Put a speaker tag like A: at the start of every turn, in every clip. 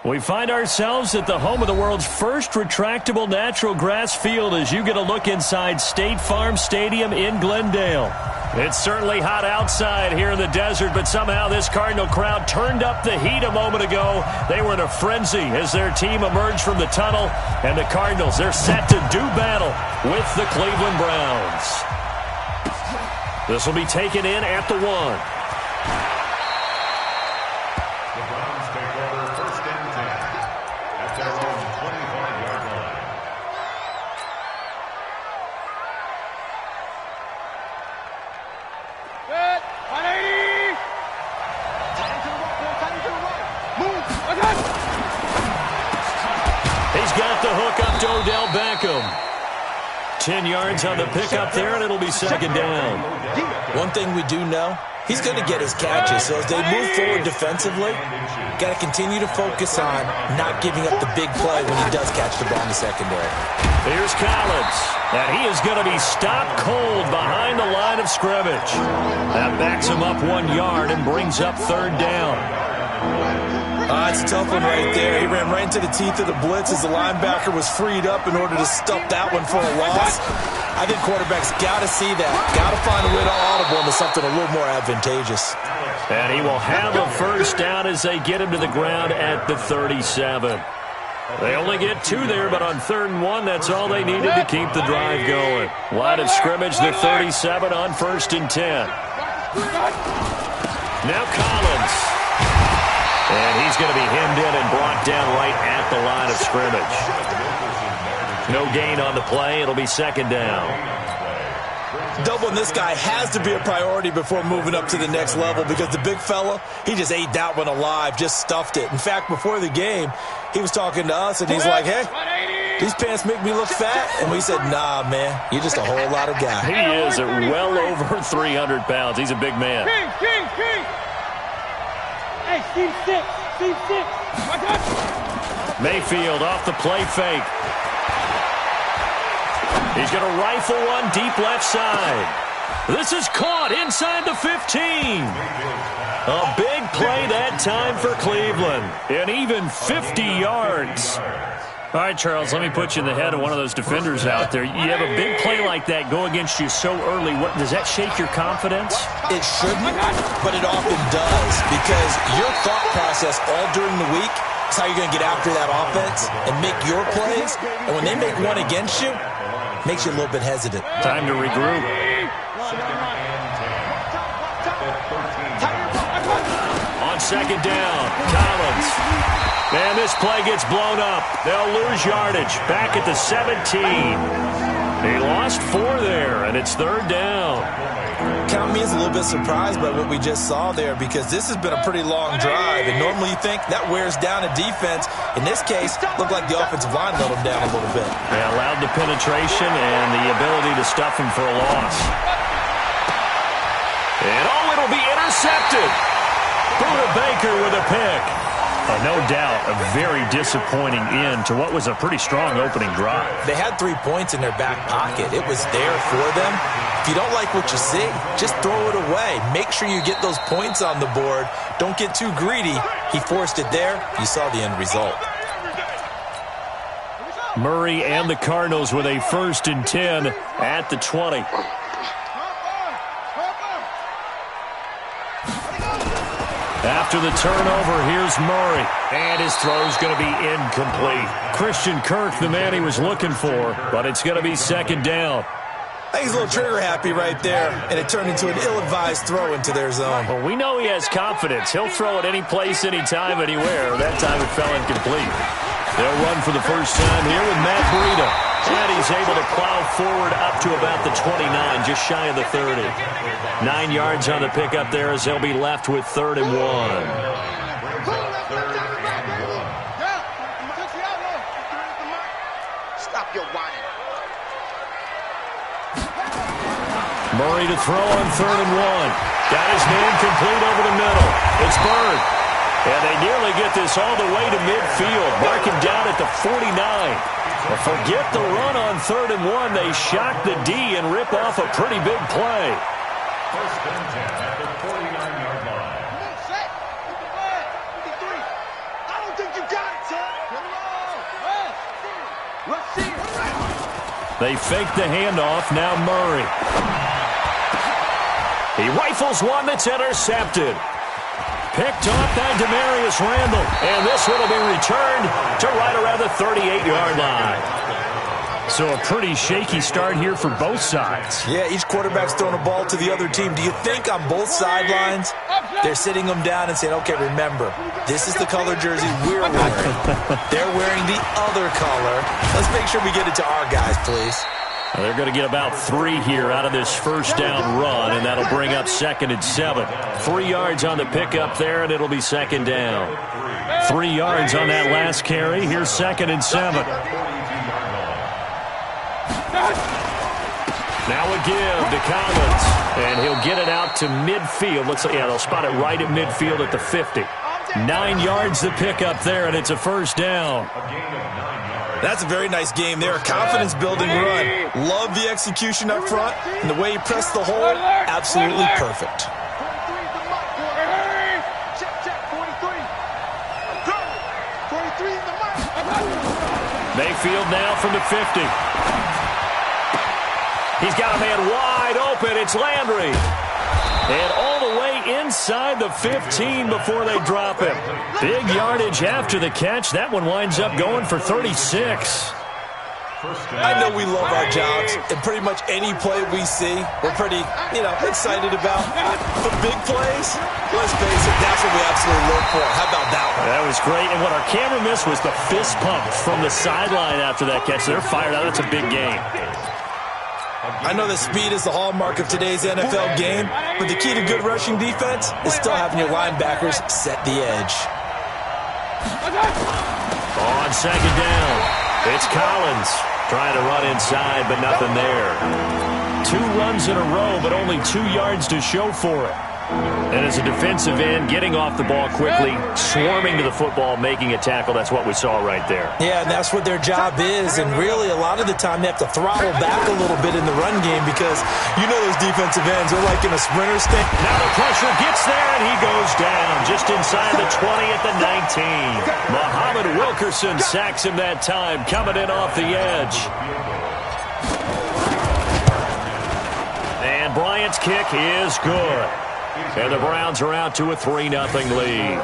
A: We find ourselves at the home of the world's first retractable natural grass field as you get a look inside State Farm Stadium in Glendale. It's certainly hot outside here in the desert, but somehow this Cardinal crowd turned up the heat a moment ago. They were in a frenzy as their team emerged from the tunnel, and the Cardinals, they're set to do battle with the Cleveland Browns. This will be taken in at the 1. He's got the hook up to Odell Beckham. 10 yards on the pickup there, and it'll be second down.
B: One thing we do know, he's going to get his catches. So as they move forward defensively, got to continue to focus on not giving up the big play when he does catch the ball in the secondary.
A: Here's Collins, and he is going to be stopped cold behind the line of scrimmage. That backs him up 1 yard and brings up third down.
B: It's a tough one right there. He ran right into the teeth of the blitz as the linebacker was freed up in order to stuff that one for a loss. I think quarterbacks got to see that. Got to find a way to audible into something a little more advantageous.
A: And he will have a first down as they get him to the ground at the 37. They only get 2 there, but on 3rd and 1, that's all they needed to keep the drive going. Line of scrimmage, the 37 on 1st and 10. Now Collins. And he's going to be hemmed in and brought down right at the line of scrimmage. No gain on the play. It'll be second down.
B: Doubling this guy has to be a priority before moving up to the next level because the big fella, he just ate that one alive, just stuffed it. In fact, before the game, he was talking to us, and he's like, hey, these pants make me look fat. And we said, nah, man, you're just a whole lot of guy.
A: He is at well over 300 pounds. He's a big man.
C: Hey, Steve 6.
A: Mayfield off the play fake. He's going to rifle one deep left side. This is caught inside the 15. A big play that time for Cleveland. And even 50 yards. All right, Charles, let me put you in the head of one of those defenders out there. You have a big play like that go against you so early. Does that shake your confidence?
B: It shouldn't, but it often does because your thought process all during the week is how you're going to get after that offense and make your plays. And when they make one against you, it makes you a little bit hesitant.
A: Time to regroup. On second down, Collins. Man, this play gets blown up. They'll lose yardage. Back at the 17. He lost 4 there, and it's third down.
B: Count me as a little bit surprised by what we just saw there because this has been a pretty long drive, and normally you think that wears down a defense. In this case, looked like the offensive line let them down a little bit.
A: They allowed the penetration and the ability to stuff him for a loss. And it'll be intercepted. Buda Baker with a pick. No doubt a very disappointing end to what was a pretty strong opening drive.
B: They had 3 points in their back pocket. It was there for them. If you don't like what you see, just throw it away. Make sure you get those points on the board. Don't get too greedy. He forced it there. You saw the end result.
A: Murray and the Cardinals with a 1st and 10 at the 20. After the turnover, here's Murray. And his throw's going to be incomplete. Christian Kirk, the man he was looking for, but it's going to be second down.
B: I think he's a little trigger happy right there, and it turned into an ill-advised throw into their zone.
A: Well, we know he has confidence. He'll throw it any place, anytime, anywhere. That time it fell incomplete. They'll run for the first time here with Matt Breida. And he's able to plow forward up to about the 29, just shy of the 30. 9 yards on the pickup there as they'll be left with 3rd and 1.
D: Stop your whining.
A: Murray to throw on 3rd and 1. Got his man complete over the middle. It's Bird. And they nearly get this all the way to midfield. Mark him down at the 49. Well, forget the run on 3rd and 1. They shock the D and rip off a pretty big play.
E: First and 10 at the 49-yard line.
D: Set. 53. I don't think you got it.
A: They fake the handoff. Now Murray. He rifles one that's intercepted. Picked off by Demarius Randall. And this one will be returned to right around the 38-yard line. So a pretty shaky start here for both sides.
B: Yeah, each quarterback's throwing a ball to the other team. Do you think on both sidelines they're sitting them down and saying, okay, remember, this is the color jersey we're wearing. They're wearing the other color. Let's make sure we get it to our guys, please.
A: Well, they're going to get about 3 here out of this first down run, and that'll bring up 2nd and 7. 3 yards on the pickup there, and it'll be 2nd down. 3 yards on that last carry. Here's 2nd and 7. Now a give to Collins, and he'll get it out to midfield. Looks like, yeah, they'll spot it right at midfield at the 50. 9 yards to pick up there, and it's a first down.
B: That's a very nice game there. A confidence-building run. Love the execution up front, and the way he pressed the hole, absolutely perfect.
A: Mayfield now from the 50. He's got a man wide open. It's Landry. And all the way inside the 15 before they drop him. Big yardage after the catch. That one winds up going for 36.
B: I know we love our jobs, and pretty much any play we see, we're pretty, excited about. But big plays, let's face it, that's what we absolutely look for. How about that one?
A: That was great, and what our camera missed was the fist pump from the sideline after that catch. They're fired out. That's a big game.
B: I know that speed is the hallmark of today's NFL game, but the key to good rushing defense is still having your linebackers set the edge.
A: On 2nd down, it's Collins trying to run inside, but nothing there. 2 runs in a row, but only 2 yards to show for it. And as a defensive end, getting off the ball quickly, swarming to the football, making a tackle, that's what we saw right there.
B: Yeah, and that's what their job is. And really, a lot of the time, they have to throttle back a little bit in the run game because those defensive ends are like in a sprinter stance.
A: Now the pressure gets there, and he goes down just inside the 20 at the 19. Muhammad Wilkerson sacks him that time, coming in off the edge. And Bryant's kick is good. And the Browns are out to a 3-0 lead.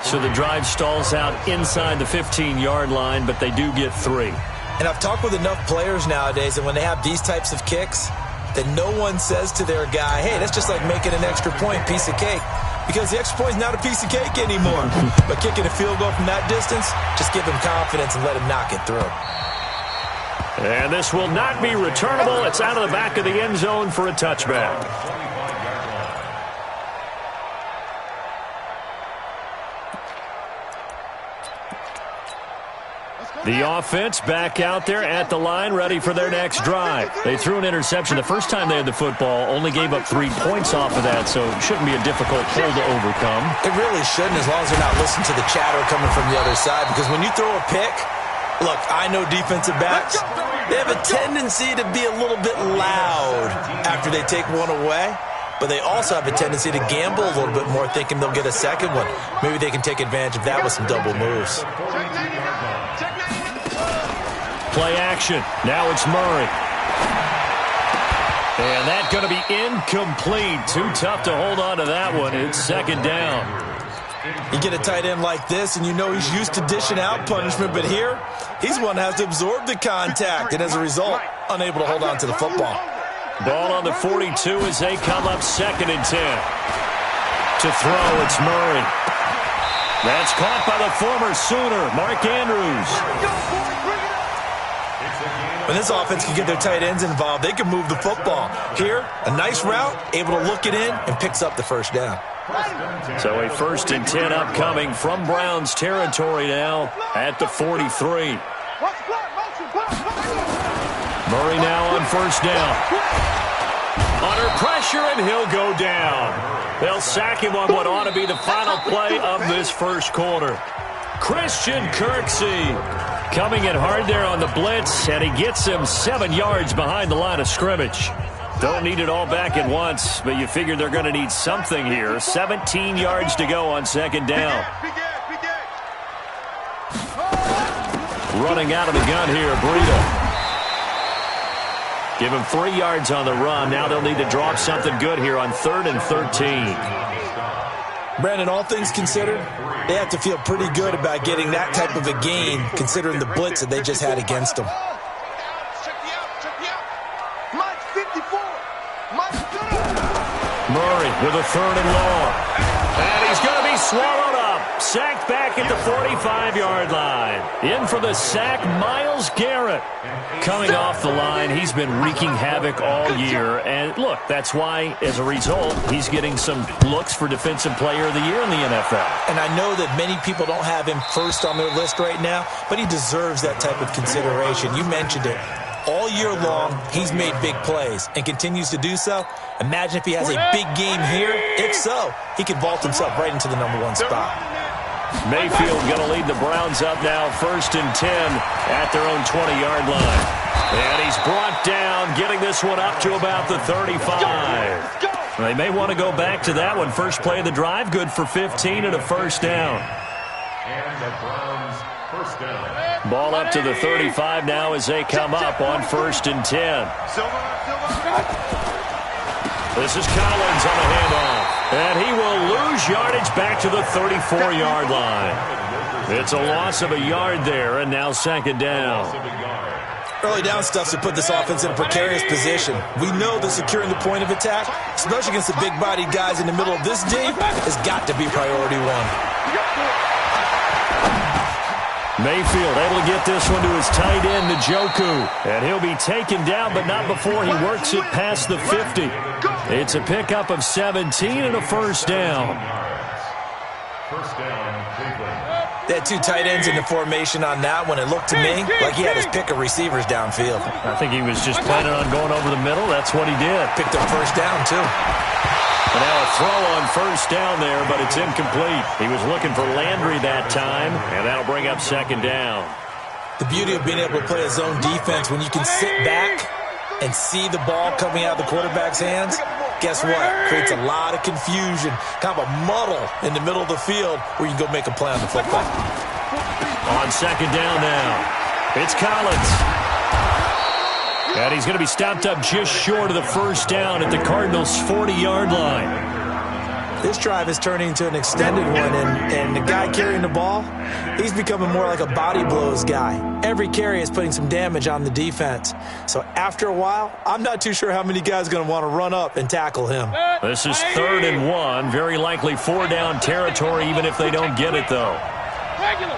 A: So the drive stalls out inside the 15-yard line, but they do get 3.
B: And I've talked with enough players nowadays, and when they have these types of kicks, that no one says to their guy, hey, that's just like making an extra point, piece of cake. Because the extra point is not a piece of cake anymore. But kicking a field goal from that distance, just give him confidence and let him knock it through.
A: And this will not be returnable. It's out of the back of the end zone for a touchback. The offense back out there at the line, ready for their next drive. They threw an interception the first time they had the football, only gave up 3 points off of that, so it shouldn't be a difficult hole to overcome.
B: It really shouldn't, as long as they're not listening to the chatter coming from the other side, because when you throw a pick, look, I know defensive backs, they have a tendency to be a little bit loud after they take one away. But they also have a tendency to gamble a little bit more, thinking they'll get a second one. Maybe they can take advantage of that with some double moves.
A: Play action. Now it's Murray. And that's going to be incomplete. Too tough to hold on to that one. It's 2nd down.
B: You get a tight end like this, and he's used to dishing out punishment. But here, he's one that has to absorb the contact, and as a result, unable to hold on to the football.
A: Ball on the 42 as they come up 2nd and 10. To throw, it's Murray. That's caught by the former Sooner, Mark Andrews.
B: When this offense can get their tight ends involved, they can move the football. Here, a nice route, able to look it in, and picks up the first down.
A: So a 1st and 10 upcoming from Browns territory now at the 43. Murray now on 1st down. Under pressure, and he'll go down. They'll sack him on what ought to be the final play of this first quarter. Christian Kirksey coming in hard there on the blitz, and he gets him 7 yards behind the line of scrimmage. Don't need it all back at once, but you figure they're going to need something here. 17 yards to go on 2nd down. Running out of the gun here, Breida. Give him 3 yards on the run. Now they'll need to draw up something good here on 3rd and 13.
B: Brandon, all things considered, they have to feel pretty good about getting that type of a gain, considering the blitz that they just had against them.
A: Murray with a 3rd and long. And he's going to be swallowed up. Sacked back at the 45-yard line. In for the sack, Myles Garrett. Coming off the line, he's been wreaking havoc all year. And look, that's why, as a result, he's getting some looks for Defensive Player of the Year in the NFL.
B: And I know that many people don't have him first on their list right now, but he deserves that type of consideration. You mentioned it. All year long, he's made big plays and continues to do so. Imagine if he has a big game here. If so, he could vault himself right into the #1 spot.
A: Mayfield going to lead the Browns up now, 1st and 10 at their own 20-yard line. And he's brought down, getting this one up to about the 35. They may want to go back to that one. First play of the drive, good for 15 and a 1st down.
E: And the Browns, 1st down.
A: Ball up to the 35 now as they come up on 1st and 10. This is Collins on the handoff. And he will lose yardage back to the 34-yard line. It's a loss of a yard there, and now 2nd down.
B: Early down stuff to put this offense in a precarious position. We know that securing the point of attack, especially against the big-bodied guys in the middle of this D, has got to be priority 1.
A: Mayfield able to get this one to his tight end, Njoku. And he'll be taken down, but not before he works it past the 50. It's a pickup of 17 and a 1st down.
E: 1st down, Cleveland.
B: They had 2 tight ends in the formation on that one. It looked to me like he had his pick of receivers downfield.
A: I think he was just planning on going over the middle. That's what he did.
B: Picked up 1st down, too.
A: And now a throw on 1st down there, but it's incomplete. He was looking for Landry that time, and that'll bring up 2nd down.
B: The beauty of being able to play a zone defense when you can sit back and see the ball coming out of the quarterback's hands, guess what? Creates a lot of confusion, kind of a muddle in the middle of the field where you can go make a play on the football.
A: On 2nd down now, it's Collins. And he's going to be stopped up just short of the 1st down at the Cardinals' 40-yard line.
B: This drive is turning into an extended one, and the guy carrying the ball, he's becoming more like a body blows guy. Every carry is putting some damage on the defense. So after a while, I'm not too sure how many guys are going to want to run up and tackle him.
A: This is 3rd and 1, very likely 4-down territory, even if they don't get it, though.
C: Regular.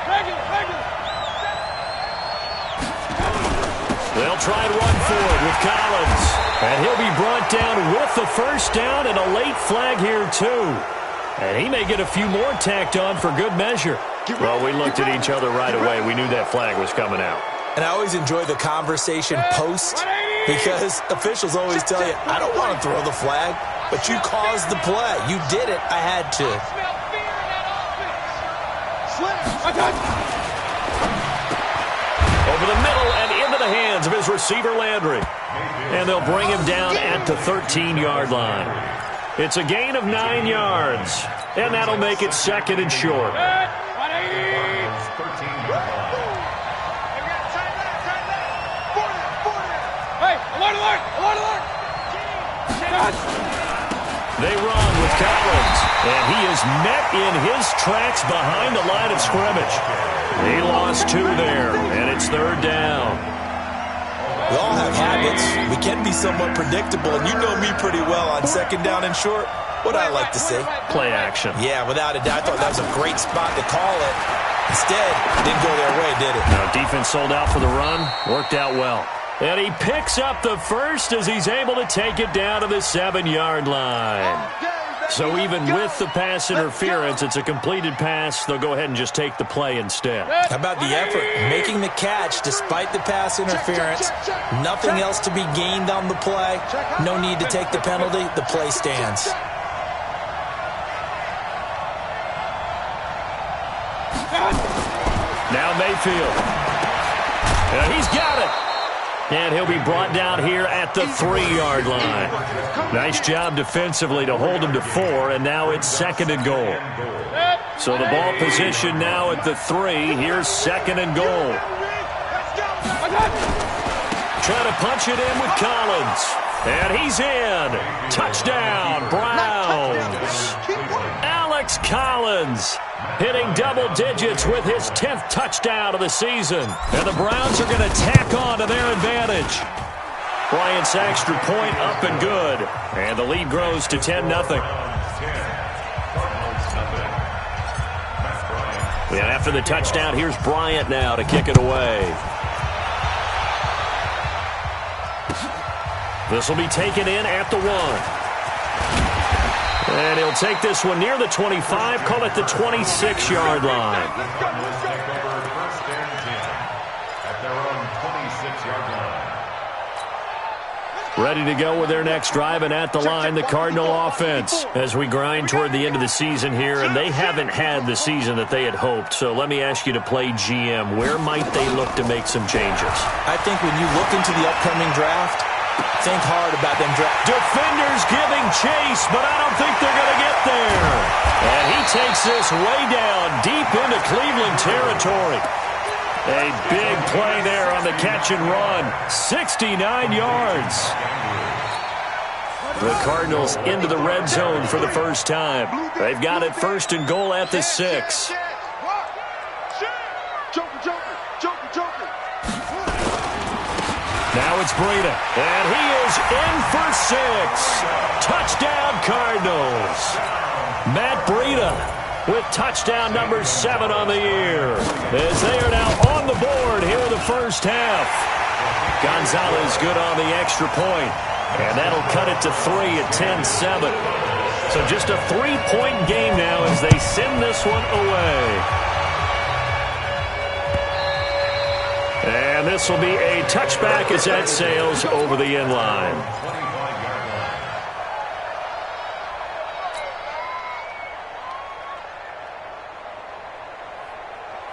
A: They'll try and run for it with Collins. And he'll be brought down with the 1st down and a late flag here, too. And he may get a few more tacked on for good measure. Well, we looked at each other right away. We knew that flag was coming out.
B: And I always enjoy the conversation post because officials always tell you, I don't want to throw the flag, but you caused the play. You did it. I had to.
A: Over the middle and into the hands of his receiver, Landry. And they'll bring him down at the 13-yard line. It's a gain of 9 yards. And that'll make it 2nd and short. They run with Collins. And he is met in his tracks behind the line of scrimmage. He lost 2 there, and it's 3rd down.
B: We all have habits. We can be somewhat predictable, and you know me pretty well on 2nd down and short. What I like to say?
A: Play action.
B: Yeah, without a doubt. I thought that was a great spot to call it. Instead, it didn't go their way, did it?
A: Now, defense sold out for the run. Worked out well. And he picks up the 1st as he's able to take it down to the 7-yard line. So even with the pass interference, it's a completed pass. They'll go ahead and just take the play instead.
B: How about the effort? Making the catch despite the pass interference. Nothing else to be gained on the play. No need to take the penalty. The play stands.
A: Now Mayfield. And he's got it. And he'll be brought down here at the 3-yard line. Nice job defensively to hold him to 4, and now it's 2nd and goal. So the ball position now at the 3. Here's 2nd and goal. Trying to punch it in with Collins. And he's in. Touchdown, Browns. Alex Collins hitting double digits with his 10th touchdown of the season. And the Browns are going to tack on to their advantage. Bryant's extra point up and good. And the lead grows to 10-0. Yeah, after the touchdown, here's Bryant now to kick it away. This will be taken in at the 1. And he'll take this one near the 25, call it the 26-yard line. Ready to go with their next drive, and at the line, the Cardinal offense as we grind toward the end of the season here, and they haven't had the season that they had hoped. So let me ask you to play GM. Where might they look to make some changes?
B: I think when you look into the upcoming draft, think hard about them draft.
A: Defenders giving chase, but I don't think they're going to get there. And he takes this way down deep into Cleveland territory. A big play there on the catch and run. 69 yards. The Cardinals into the red zone for the first time. They've got it 1st and goal at the 6. Now it's Breida, and he is in for 6. Touchdown, Cardinals. Matt Breida with touchdown number 7 on the year, as they are now on the board here in the first half. Gonzalez good on the extra point, and that'll cut it to 3 at 10-7. So just a 3-point game now as they send this one away. And this will be a touchback as that sails over the end line.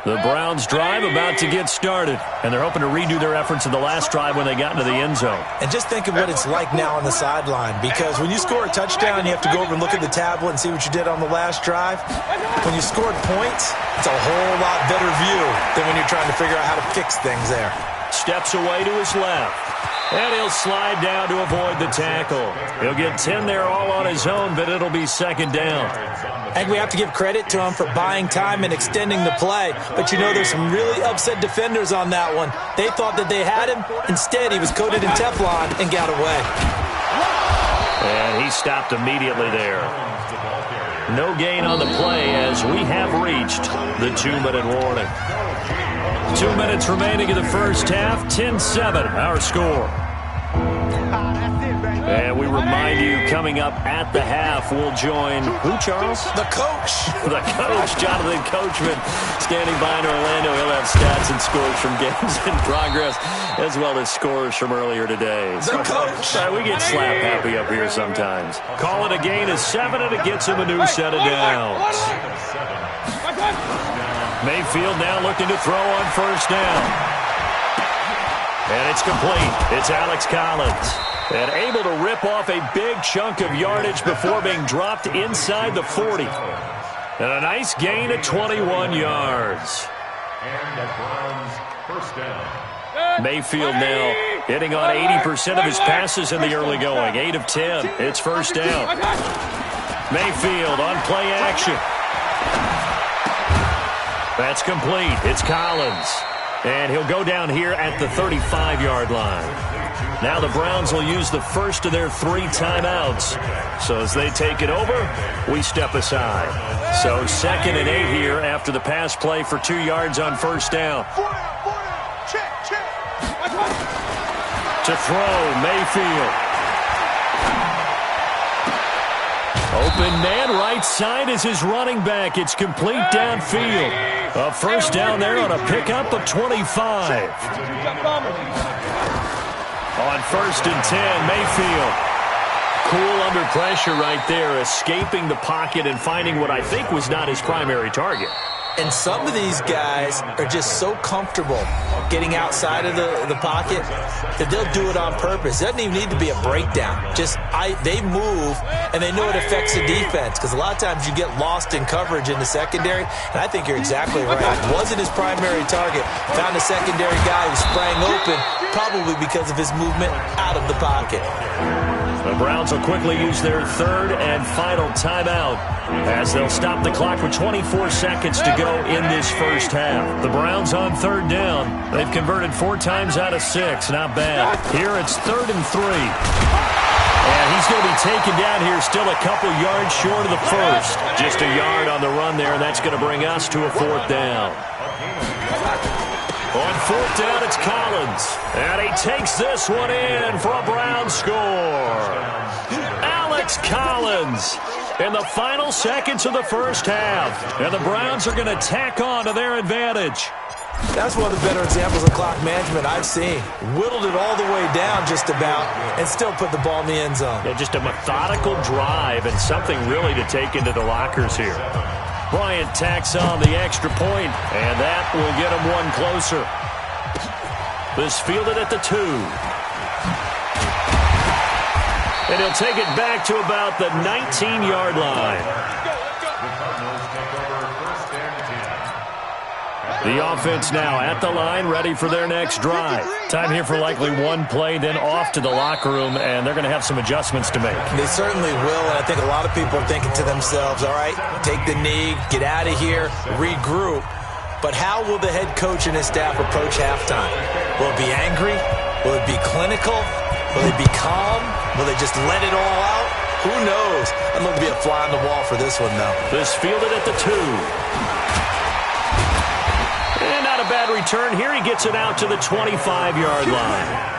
A: The Browns drive about to get started, and they're hoping to redo their efforts in the last drive when they got into the end zone.
B: And just think of what it's like now on the sideline, because when you score a touchdown, you have to go over and look at the tablet and see what you did on the last drive. When you scored points, it's a whole lot better view than when you're trying to figure out how to fix things there.
A: Steps away to his left, and he'll slide down to avoid the tackle. He'll get 10 there all on his own, but it'll be 2nd down.
B: And we have to give credit to him for buying time and extending the play. But, you know, there's some really upset defenders on that one. They thought that they had him. Instead, he was coated in Teflon and got away.
A: And he stopped immediately there. No gain on the play as we have reached the 2-minute warning. 2 minutes remaining in the first half. 10-7, our score. And we remind you, coming up at the half, we'll join who, Charles?
B: The coach.
A: The coach, Jonathan Coachman, standing by in Orlando. He'll have stats and scores from games in progress, as well as scores from earlier today.
B: The coach.
A: We get slap happy up here sometimes. Call it a gain of 7, and it gets him a new set of downs. Mayfield now looking to throw on 1st down. And it's complete. It's Alex Collins. And able to rip off a big chunk of yardage before being dropped inside the 40. And a nice gain of 21 yards.
E: And the Browns 1st down.
A: Mayfield now hitting on 80% of his passes in the early going. 8 of 10. It's 1st down. Mayfield on play action. That's complete. It's Collins. And he'll go down here at the 35-yard line. Now the Browns will use the first of their 3 timeouts. So as they take it over, we step aside. So 2nd and 8 here after the pass play for 2 yards on 1st down. To throw, Mayfield. Open man, right side is his running back. It's complete downfield. A 1st down there on a pickup of 25. On 1st and 10, Mayfield. Cool under pressure right there, escaping the pocket and finding what I think was not his primary target.
B: And some of these guys are just so comfortable getting outside of the pocket that they'll do it on purpose. It doesn't even need to be a breakdown. They move, and they know it affects the defense, because a lot of times you get lost in coverage in the secondary, and I think you're exactly right. It wasn't his primary target. Found a secondary guy who sprang open, probably because of his movement out of the pocket.
A: The Browns will quickly use their third and final timeout as they'll stop the clock with 24 seconds to go in this first half. The Browns on third down. They've converted 4 times out of 6. Not bad. Here it's 3rd and 3. And he's going to be taken down here still a couple yards short of the first. Just a yard on the run there, and that's going to bring us to a 4th down. On 4th down, it's Collins. And he takes this one in for a Browns score. Alex Collins in the final seconds of the first half. And the Browns are going to tack on to their advantage.
B: That's one of the better examples of clock management I've seen. Whittled it all the way down just about and still put the ball in the end zone.
A: Yeah, just a methodical drive and something really to take into the lockers here. Bryant tacks on the extra point, and that will get him one closer. This fielded at the 2. And he'll take it back to about the 19-yard line. The offense now at the line, ready for their next drive. Time here for likely one play, then off to the locker room, and they're going to have some adjustments to make.
B: They certainly will, and I think a lot of people are thinking to themselves, all right, take the knee, get out of here, regroup. But how will the head coach and his staff approach halftime? Will it be angry? Will it be clinical? Will it be calm? Will they just let it all out? Who knows? I'd love to be a fly on the wall for this one, though.
A: This fielded at the 2. And not a bad return here. He gets it out to the 25-yard line.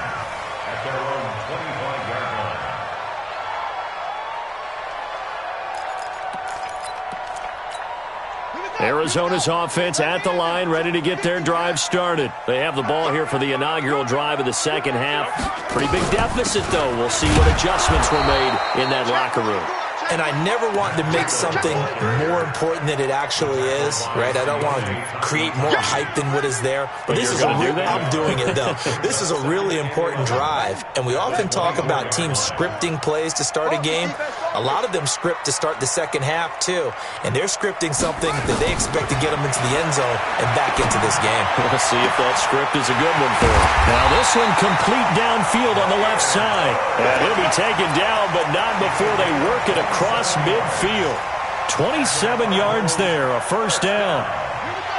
A: Arizona's offense at the line, ready to get their drive started. They have the ball here for the inaugural drive of the second half. Pretty big deficit, though. We'll see what adjustments were made in that locker room.
B: And I never want to make something more important than it actually is, right? I don't want to create more hype than what is there.
A: But this is
B: I'm doing it, though. This is a really important drive. And we often talk about teams scripting plays to start a game. A lot of them script to start the second half, too. And they're scripting something that they expect to get them into the end zone and back into this game.
A: We'll see if that script is a good one for them. Now this one complete downfield on the left side. And he'll be taken down, but not before they work it across midfield. 27 yards there, a first down.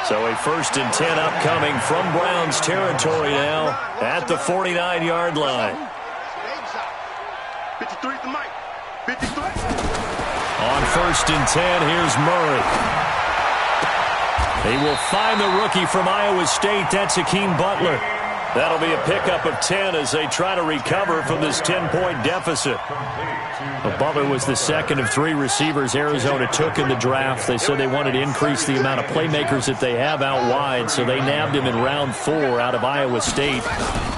A: So a 1st and 10 upcoming from Browns territory now at the 49-yard line.
D: 53 to Mike. 53.
A: On 1st and 10, here's Murray. He will find the rookie from Iowa State. That's Hakeem Butler. That'll be a pickup of 10 as they try to recover from this 10-point deficit. But Butler was the second of 3 receivers Arizona took in the draft. They said they wanted to increase the amount of playmakers that they have out wide, so they nabbed him in round 4 out of Iowa State.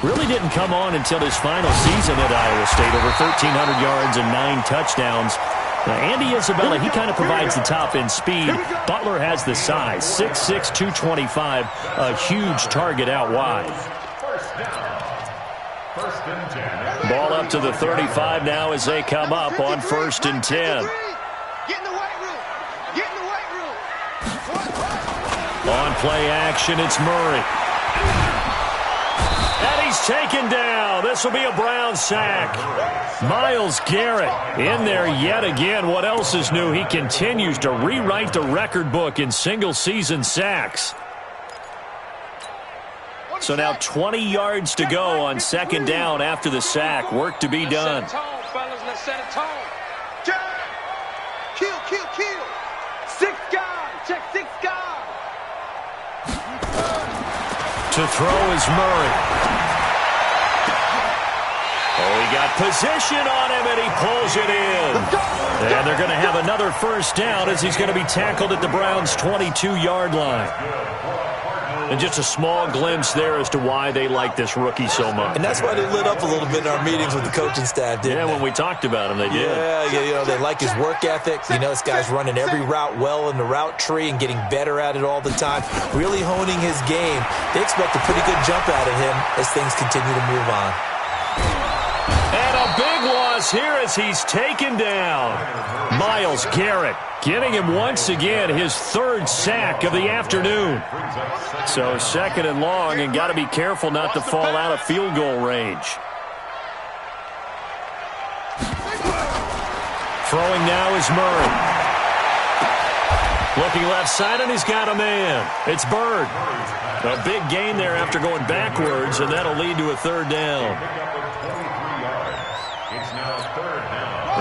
A: Really didn't come on until his final season at Iowa State, over 1,300 yards and 9 touchdowns. Now, Andy Isabella, he kind of provides the top-end speed. Butler has the size, 6'6", 225, a huge target out wide. Ball up to the 35 now as they come up on 1st and 10. On play action, it's Murray. And he's taken down. This will be a Brown sack. Myles Garrett in there yet again. What else is new? He continues to rewrite the record book in single-season sacks. So now 20 yards to go on 2nd down after the sack. Work to be done.
C: Let's set a tone. Kill. 6 guys. Check 6 guys.
A: To throw is Murray. Oh, he got position on him, and he pulls it in. And they're going to have another 1st down as he's going to be tackled at the Browns' 22-yard line. And just a small glimpse there as to why they like this rookie so much.
B: And that's why they lit up a little bit in our meetings with the coaching staff, didn't they?
A: When we talked about him, they did.
B: Yeah, they like his work ethic. This guy's running every route well in the route tree and getting better at it all the time, really honing his game. They expect a pretty good jump out of him as things continue to move on.
A: And a big loss here as he's taken down. Myles Garrett getting him once again his third sack of the afternoon. So second and long, and got to be careful not to fall out of field goal range. Throwing now is Murray. Looking left side, and he's got a man. It's Bird. A big gain there after going backwards, and that'll lead to a third down.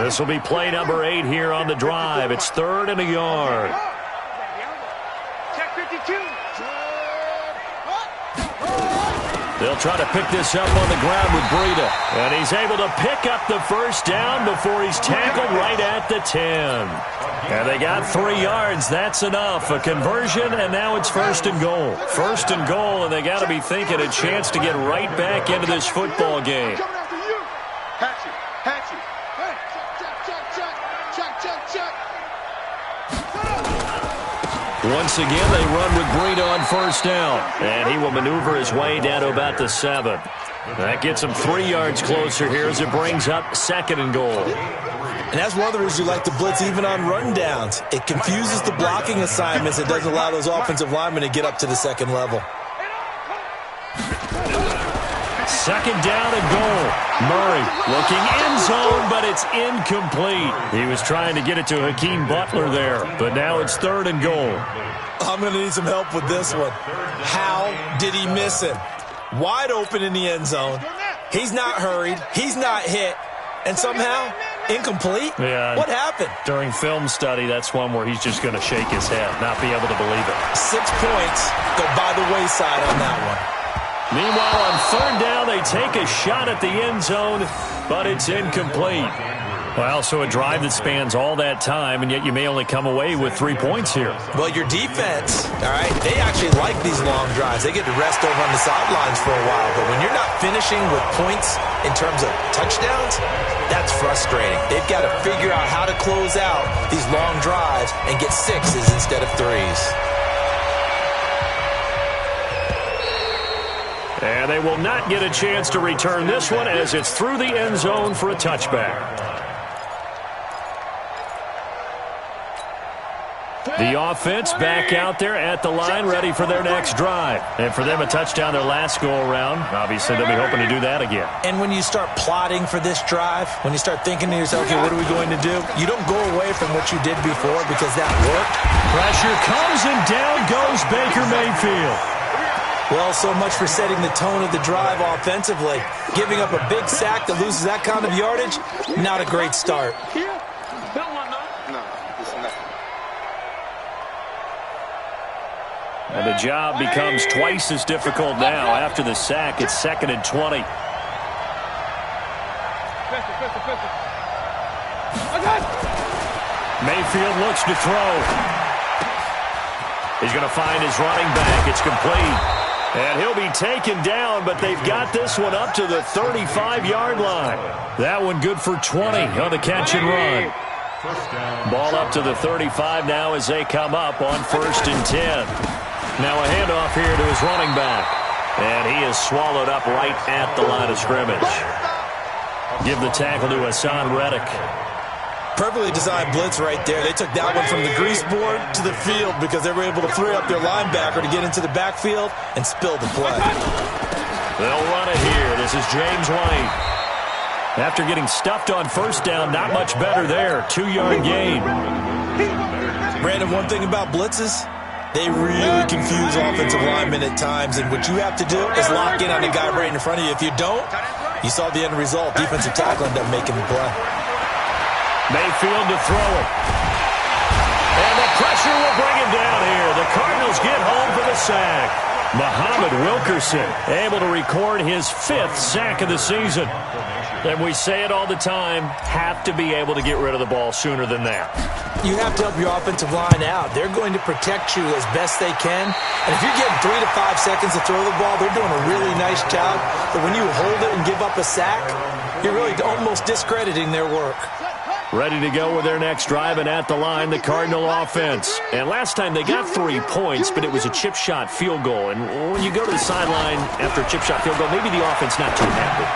A: This will be play number 8 here on the drive. It's 3rd and a yard.
C: Check 52.
A: They'll try to pick this up on the ground with Breida. And he's able to pick up the first down before he's tackled right at the 10. And they got 3 yards. That's enough. A conversion, and now it's 1st and goal. 1st and goal, and they got to be thinking a chance to get right back into this football game. Once again, they run with Breida on 1st down. And he will maneuver his way down to about the 7. That gets him 3 yards closer here as it brings up 2nd and goal.
B: And that's one of the reasons you like to blitz even on run downs. It confuses the blocking assignments. It doesn't allow those offensive linemen to get up to the 2nd level.
A: 2nd down and goal. Murray looking end zone, but it's incomplete. He was trying to get it to Hakeem Butler there, but now it's 3rd and goal.
B: I'm going to need some help with this one. How did he miss him? Wide open in the end zone. He's not hurried. He's not hit. And somehow, incomplete?
A: Yeah.
B: What happened?
A: During film study, that's one where he's just going to shake his head, not be able to believe it.
B: 6 points go by the wayside on that one.
A: Meanwhile, on 3rd down, they take a shot at the end zone, but it's incomplete. Well, so a drive that spans all that time, and yet you may only come away with 3 points here.
B: Well, your defense, all right, they actually like these long drives. They get to rest over on the sidelines for a while, but when you're not finishing with points in terms of touchdowns, that's frustrating. They've got to figure out how to close out these long drives and get 6s instead of 3s.
A: And they will not get a chance to return this one as it's through the end zone for a touchback. The offense back out there at the line, ready for their next drive. And for them, a touchdown their last go-around. Obviously, they'll be hoping to do that again.
B: And when you start plotting for this drive, when you start thinking to yourself, okay, what are we going to do? You don't go away from what you did before because that worked.
A: Pressure comes, and down goes Baker Mayfield.
B: Well, so much for setting the tone of the drive offensively. Giving up a big sack that loses that kind of yardage, not a great start.
A: And the job becomes twice as difficult now. After the sack, it's 2nd and 20. Mayfield looks to throw. He's going to find his running back. It's complete. And he'll be taken down, but they've got this one up to the 35-yard line. That one good for 20 on the catch and run. Ball up to the 35 now as they come up on 1st and 10. Now a handoff here to his running back. And he is swallowed up right at the line of scrimmage. Give the tackle to Hassan Reddick.
B: Perfectly designed blitz right there. They took that one from the grease board to the field because they were able to free up their linebacker to get into the backfield and spill the play.
A: They'll run it here. This is James White. After getting stuffed on 1st down, not much better there. 2-yard gain.
B: Brandon, one thing about blitzes, they really confuse offensive linemen at times, and what you have to do is lock in on the guy right in front of you. If you don't, you saw the end result. Defensive tackle ended up making the play.
A: Mayfield to throw it. And the pressure will bring him down here. The Cardinals get home for the sack. Muhammad Wilkerson able to record his 5th sack of the season. And we say it all the time, have to be able to get rid of the ball sooner than that.
B: You have to help your offensive line out. They're going to protect you as best they can. And if you're getting 3 to 5 seconds to throw the ball, they're doing a really nice job. But when you hold it and give up a sack, you're really almost discrediting their work.
A: Ready to go with their next drive, and at the line, the Cardinal offense. And last time they got 3 points, but it was a chip shot field goal. And when you go to the sideline after a chip shot field goal, maybe the offense not too happy.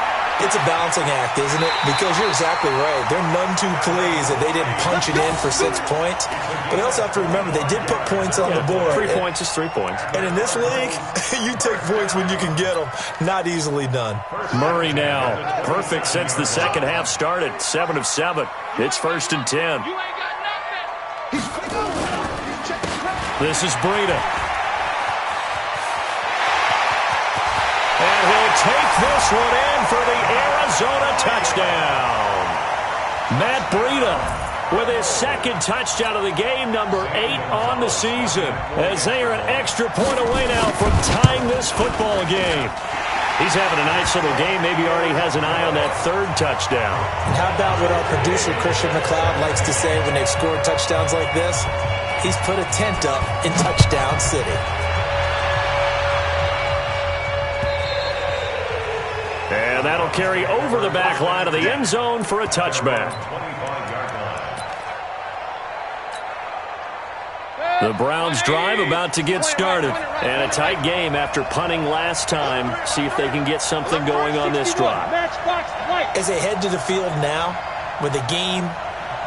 B: It's a balancing act, isn't it? Because you're exactly right. They're none too pleased that they didn't punch it in for 6 points. But they also have to remember they did put points on the board.
A: 3 points is 3 points.
B: And in this league, you take points when you can get them. Not easily done.
A: Murray now. Perfect since the second half started. 7 of 7. It's 1st and 10. This is Breida. And he'll take this one in for the Arizona touchdown. Matt Breida with his 2nd touchdown of the game, number 8 on the season, as they are an extra point away now from tying this football game. He's having a nice little game. Maybe already has an eye on that 3rd touchdown.
B: And how about what our producer, Christian McLeod, likes to say when they've scored touchdowns like this? He's put a tent up in Touchdown City.
A: And that'll carry over the back line of the end zone for a touchback. The Browns drive about to get started. And a tight game after punting last time. See if they can get something going on this drive.
B: As they head to the field now, with the game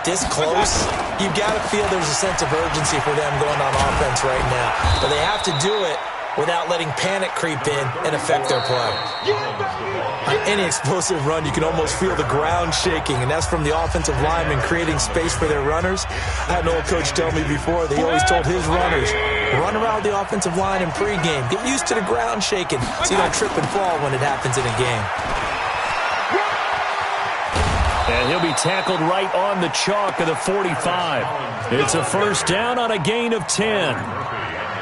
B: this close, you've got to feel there's a sense of urgency for them going on offense right now. But they have to do it without letting panic creep in and affect their play. On any explosive run, you can almost feel the ground shaking, and that's from the offensive linemen creating space for their runners. I had an old coach tell me before, they always told his runners, run around the offensive line in pregame. Get used to the ground shaking so you don't trip and fall when it happens in a game.
A: And he'll be tackled right on the chalk of the 45. It's a 1st down on a gain of 10.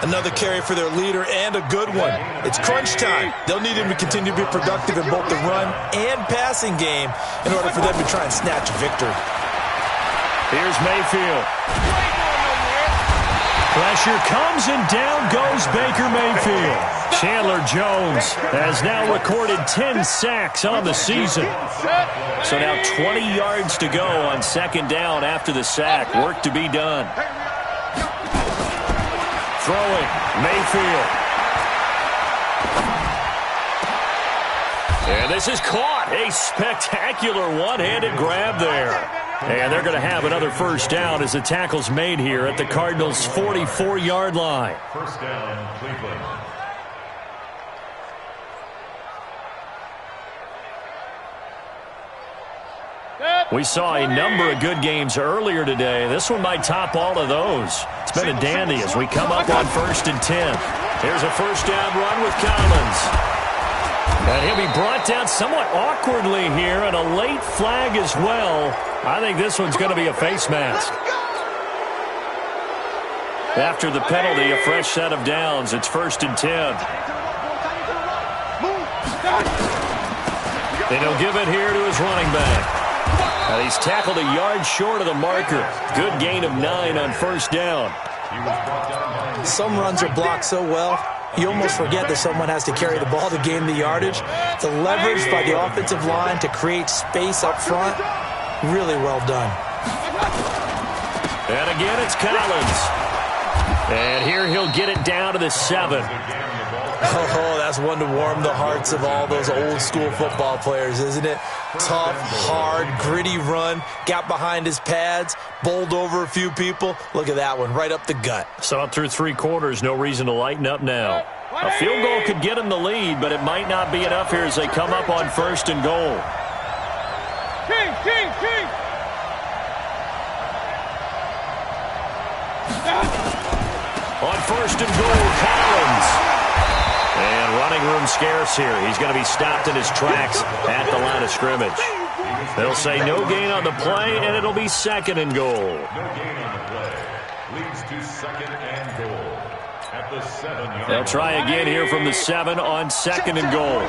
B: Another carry for their leader, and a good one. It's crunch time. They'll need him to continue to be productive in both the run and passing game in order for them to try and snatch a victory.
A: Here's Mayfield. Pressure comes, and down goes Baker Mayfield. Chandler Jones has now recorded 10 sacks on the season. So now 20 yards to go on 2nd down after the sack. Work to be done. Throwing, Mayfield. And this is caught. A spectacular one-handed grab there. And they're going to have another 1st down as the tackle's made here at the Cardinals' 44-yard line.
E: 1st down, Cleveland.
A: We saw a number of good games earlier today. This one might top all of those. It's been a dandy as we come up on 1st and 10. Here's a 1st down run with Collins. And he'll be brought down somewhat awkwardly here, and a late flag as well. I think this one's going to be a face mask. After the penalty, a fresh set of downs. It's 1st and 10. And he'll give it here to his running back. And he's tackled a yard short of the marker. Good gain of 9 on 1st down.
B: Some runs are blocked so well, you almost forget that someone has to carry the ball to gain the yardage. The leverage by the offensive line to create space up front, really well done.
A: And again, it's Collins. And here he'll get it down to the 7.
B: Oh, that's one to warm the hearts of all those old school football players, isn't it? Tough, hard, gritty run, got behind his pads, bowled over a few people. Look at that one, right up the gut.
A: Saw it through 3 quarters, no reason to lighten up now. A field goal could get him the lead, but it might not be enough here as they come up on 1st and goal.
C: King.
A: On 1st and goal, Collins. And running room scarce here. He's going to be stopped in his tracks at the line of scrimmage. They'll say no gain on the play, and it'll be 2nd and goal.
E: No gain on the play. Leads to 2nd and goal. At the 7-yard
A: They'll try again here from the 7 on 2nd and goal.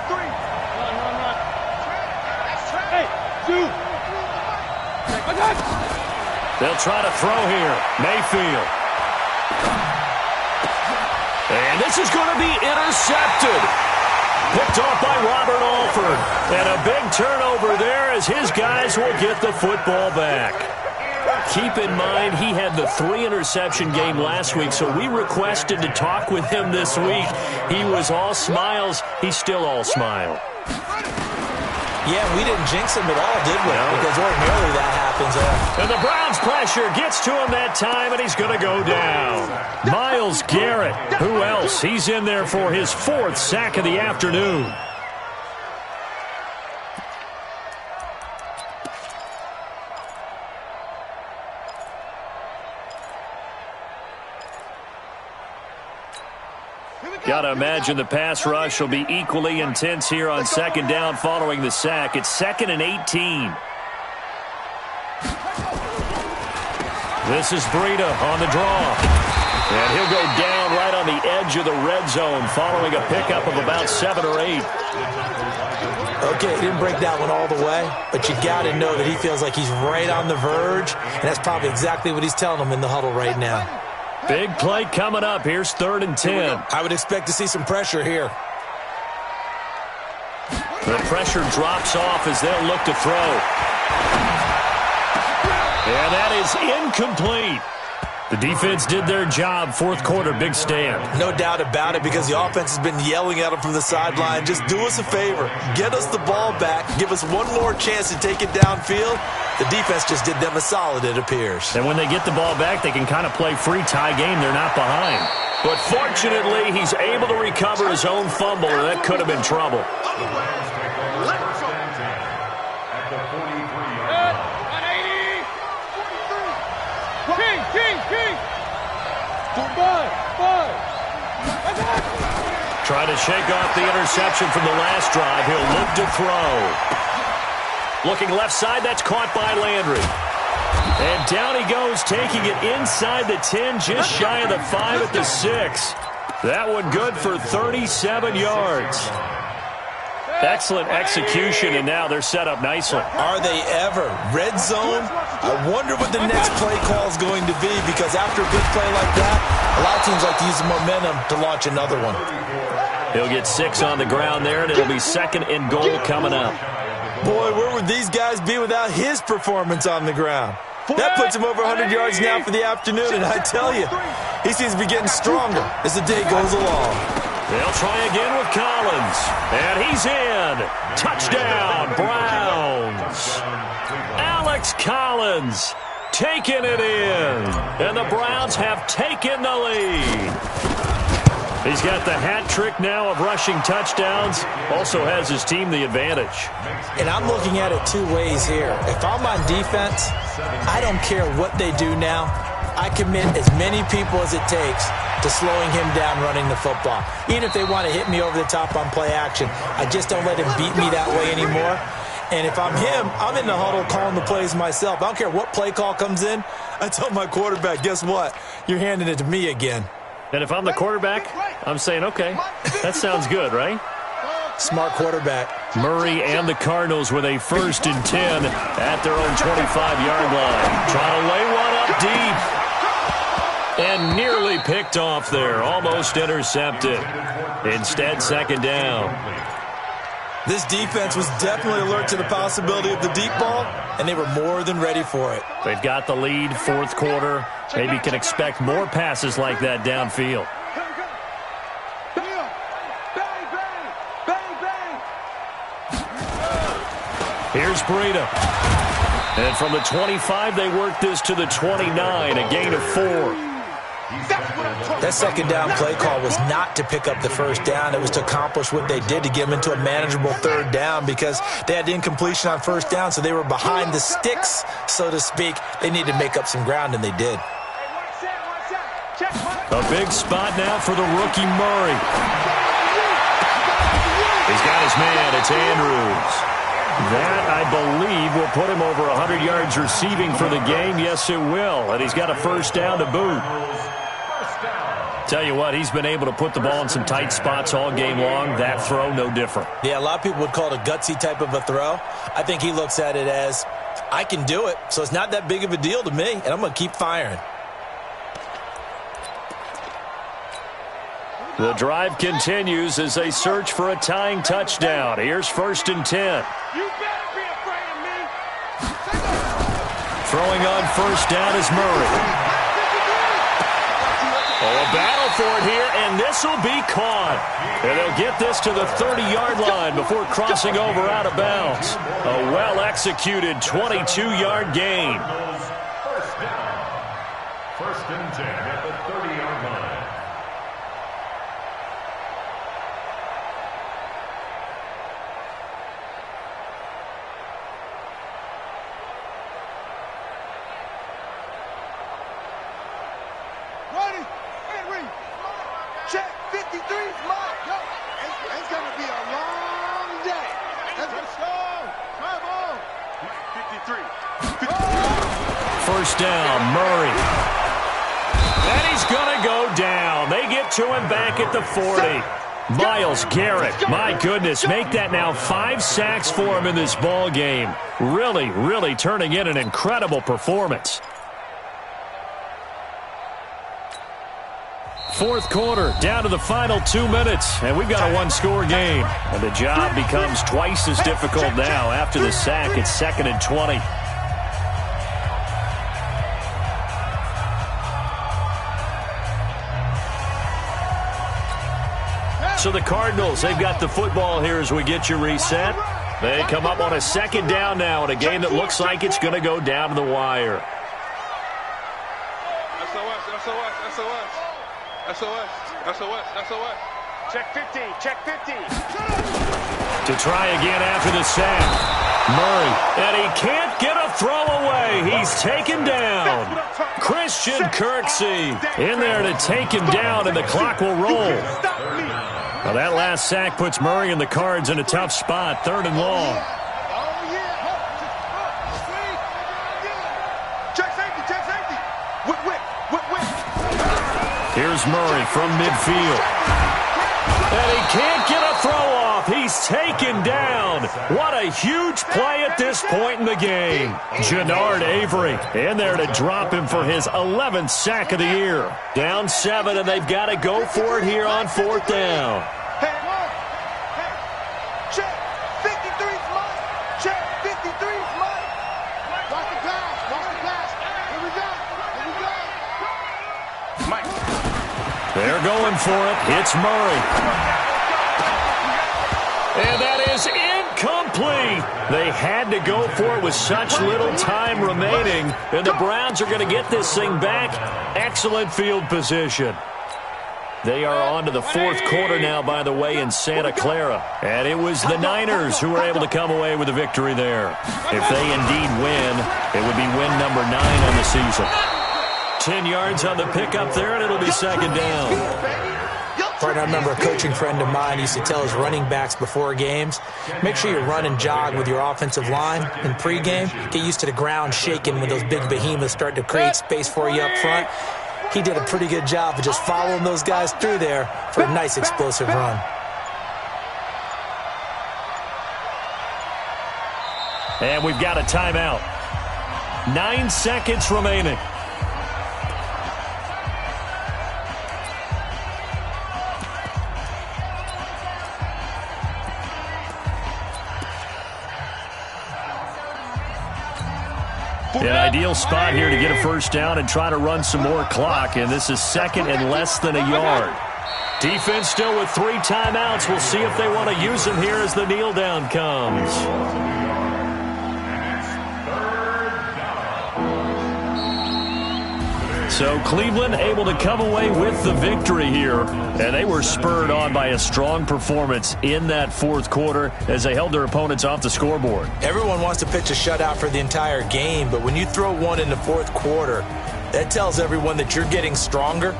A: They'll try to throw here. Mayfield. And this is going to be intercepted. Picked off by Robert Alford. And a big turnover there as his guys will get the football back. Keep in mind, he had the 3-interception game last week, so we requested to talk with him this week. He was all smiles. He's still all smile.
B: Yeah, we didn't jinx him at all, did we? No. Because ordinarily that happens.
A: And the Browns' pressure gets to him that time, and he's going to go down. Myles Garrett. Who else? He's in there for his 4th sack of the afternoon. Got to imagine the pass rush will be equally intense here on 2nd down following the sack. It's 2nd and 18. This is Breida on the draw. And he'll go down right on the edge of the red zone following a pickup of about 7 or 8.
B: Okay, he didn't break that one all the way, but you got to know that he feels like he's right on the verge, and that's probably exactly what he's telling them in the huddle right now.
A: Big play coming up. Here's 3rd and 10.
B: I would expect to see some pressure here.
A: The pressure drops off as they'll look to throw. And that is incomplete. The defense did their job. 4th quarter, big stand.
B: No doubt about it, because the offense has been yelling at them from the sideline. Just do us a favor. Get us the ball back. Give us one more chance to take it downfield. The defense just did them a solid, it appears.
A: And when they get the ball back, they can kind of play free tie game. They're not behind. But fortunately, he's able to recover his own fumble, or that could have been trouble. Trying to shake off the interception from the last drive. He'll look to throw. Looking left side, that's caught by Landry. And down he goes, taking it inside the 10, just shy of the 5 at the 6. That one good for 37 yards. Excellent execution, and now they're set up nicely.
B: Are they ever? Red zone? I wonder what the next play call is going to be, because after a big play like that, a lot of teams like to use the momentum to launch another one.
A: He'll get 6 on the ground there, and it'll be 2nd and goal coming up.
B: Boy, where would these guys be without his performance on the ground? That puts him over 100 yards now for the afternoon, and I tell you, he seems to be getting stronger as the day goes along.
A: They'll try again with Collins. And he's in. Touchdown, Browns. Alex Collins taking it in. And the Browns have taken the lead. He's got the hat trick now of rushing touchdowns. Also has his team the advantage.
B: And I'm looking at it 2 ways here. If I'm on defense, I don't care what they do now. I commit as many people as it takes to slowing him down running the football. Even if they want to hit me over the top on play action, I just don't let him beat me that way anymore. And if I'm him, I'm in the huddle calling the plays myself. I don't care what play call comes in. I tell my quarterback, guess what? You're handing it to me again.
A: And if I'm the quarterback, I'm saying, okay, that sounds good, right?
B: Smart quarterback.
A: Murray and the Cardinals with a 1st and 10 at their own 25-yard line. Trying to lay one up deep. And nearly picked off there. Almost intercepted. Instead, 2nd down.
B: This defense was definitely alert to the possibility of the deep ball, and they were more than ready for it.
A: They've got the lead, 4th quarter. Maybe can expect more passes like that downfield. Here's Breida. And from the 25, they work this to the 29, a gain of 4.
B: That 2nd down play call was not to pick up the 1st down. It was to accomplish what they did, to get them into a manageable 3rd down, because they had incompletion on 1st down, so they were behind the sticks, so to speak. They needed to make up some ground, and they did.
A: A big spot now for the rookie Murray. He's got his man. It's Andrews. That, I believe, will put him over 100 yards receiving for the game. Yes, it will. And he's got a 1st down to boot. Tell you what, he's been able to put the ball in some tight spots all game long. That throw, no different.
B: Yeah, a lot of people would call it a gutsy type of a throw. I think he looks at it as, I can do it, so it's not that big of a deal to me, and I'm going to keep firing.
A: The drive continues as they search for a tying touchdown. Here's 1st and 10.
C: You better be afraid of me.
A: Throwing on 1st down is Murray. Oh, a battle for it here, and this will be caught. And they'll get this to the 30-yard line before crossing over out of bounds. A well-executed 22-yard gain.
E: First down. 1st and 10 at the 30-yard line.
C: Ready? Henry. Check 53. Mike. It's going to be a long day. Let's go. Come on. 53.
A: 1st down, Murray. And he's going to go down. They get to him back at the 40. Myles Garrett, my goodness, make that now 5 sacks for him in this ball game. Really, really turning in an incredible performance. 4th quarter, down to the final 2 minutes, and we've got a one-score game. And the job becomes twice as difficult now. After the sack, it's 2nd and 20. So the Cardinals, they've got the football here as we get you reset. They come up on a 2nd down now in a game that looks like it's going to go down to the wire.
C: SOS. Check 50. Check 50.
A: To try again after the sack. Murray, and he can't get a throw away. He's taken down. Christian Kirksey in there to take him down, and the clock will roll. Well, that last sack puts Murray and the Cards in a tough spot, 3rd and long.
C: Check safety. Whip.
A: Here's Murray from midfield. And he can't get a throw off. He's taken down. What a huge play at this point in the game. Jannard Avery in there to drop him for his 11th sack of the year. Down 7, and they've got to go for it here on 4th down.
C: Check 53's Mike. Check 53's Mike. Watch the pass. Here we go. Mike.
A: They're going for it. It's Murray. And that is incomplete. They had to go for it with such little time remaining. And the Browns are going to get this thing back. Excellent field position. They are on to the 4th quarter now, by the way, in Santa Clara. And it was the Niners who were able to come away with a victory there. If they indeed win, it would be win number 9 on the season. 10 yards on the pickup there, and it'll be 2nd down.
B: I remember a coaching friend of mine used to tell his running backs before games, make sure you run and jog with your offensive line in pregame. Get used to the ground shaking when those big behemoths start to create space for you up front. He did a pretty good job of just following those guys through there for a nice explosive run.
A: And we've got a timeout. 9 seconds remaining. An ideal spot here to get a 1st down and try to run some more clock, and this is 2nd and less than a yard. Defense still with 3 timeouts. We'll see if they want to use them here as the kneel down comes. So Cleveland able to come away with the victory here, and they were spurred on by a strong performance in that 4th quarter as they held their opponents off the scoreboard.
B: Everyone wants to pitch a shutout for the entire game, but when you throw one in the 4th quarter, that tells everyone that you're getting stronger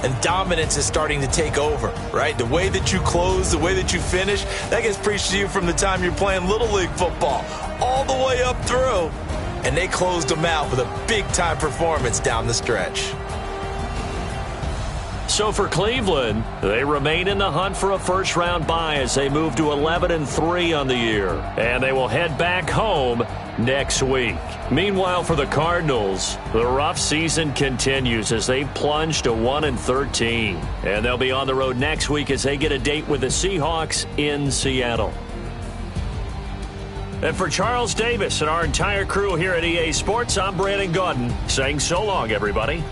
B: and dominance is starting to take over, right? The way that you close, the way that you finish, that gets preached to you from the time you're playing Little League football all the way up through. And they closed them out with a big-time performance down the stretch.
A: So for Cleveland, they remain in the hunt for a first-round bye as they move to 11-3 on the year. And they will head back home next week. Meanwhile, for the Cardinals, the rough season continues as they plunge to 1-13. And they'll be on the road next week as they get a date with the Seahawks in Seattle. And for Charles Davis and our entire crew here at EA Sports, I'm Brandon Gaudin saying so long, everybody.